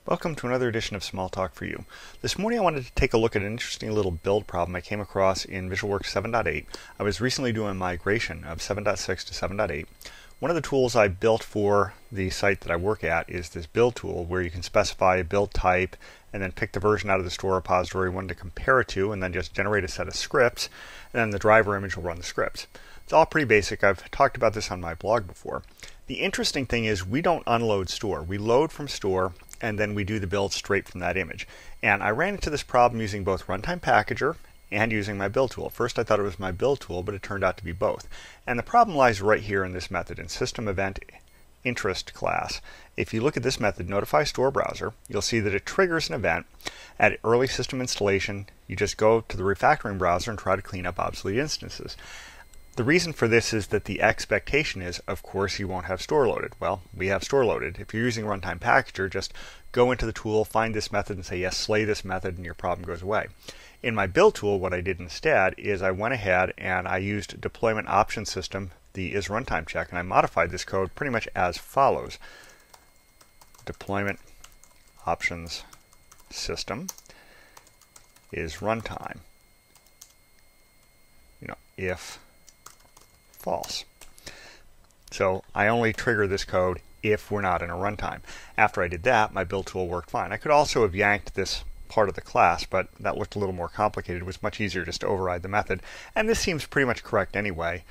Welcome to another edition of Small Talk for You. This morning I wanted to take a look at an interesting little build problem I came across in VisualWorks 7.8. I was recently doing a migration of 7.6 to 7.8. One of the tools I built for the site that I work at is this build tool where you can specify a build type and then pick the version out of the store repository one to compare it to and then just generate a set of scripts, and then the driver image will run the scripts. It's all pretty basic. I've talked about this on my blog before. The interesting thing is we don't unload store. We load from store and then we do the build straight from that image. And I ran into this problem using both Runtime Packager and using my build tool. First I thought it was my build tool, but it turned out to be both. And the problem lies right here in this method, in system event interest class. If you look at this method, notify store browser, you'll see that it triggers an event at early system installation. You just go to the refactoring browser and try to clean up obsolete instances. The reason for this is that the expectation is, of course, you won't have store loaded. Well, we have store loaded. If you're using Runtime Packager, just go into the tool, find this method, and say, yes, slay this method, and your problem goes away. In my build tool, what I did instead is I went ahead and I used deployment option system, the isRuntime check, and I modified this code pretty much as follows. Deployment options system is runtime. If false. So I only trigger this code if we're not in a runtime. After I did that, my build tool worked fine. I could also have yanked this part of the class, but that looked a little more complicated. It was much easier just to override the method. And this seems pretty much correct anyway,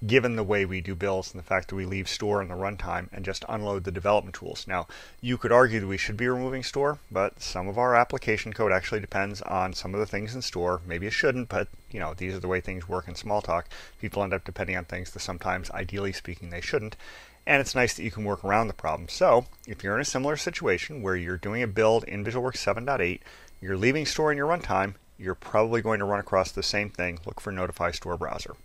given the way we do builds and the fact that we leave store in the runtime and just unload the development tools. Now, you could argue that we should be removing store, but some of our application code actually depends on some of the things in store. Maybe it shouldn't, but these are the way things work in Smalltalk. People end up depending on things that sometimes, ideally speaking, they shouldn't. And it's nice that you can work around the problem. So, if you're in a similar situation where you're doing a build in VisualWorks 7.8, you're leaving store in your runtime, you're probably going to run across the same thing. Look for notify store browser.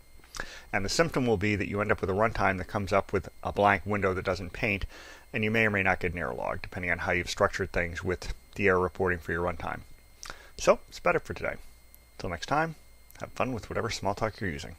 And the symptom will be that you end up with a runtime that comes up with a blank window that doesn't paint, and you may or may not get an error log, depending on how you've structured things with the error reporting for your runtime. So, that's about it for today. Until next time, have fun with whatever Smalltalk you're using.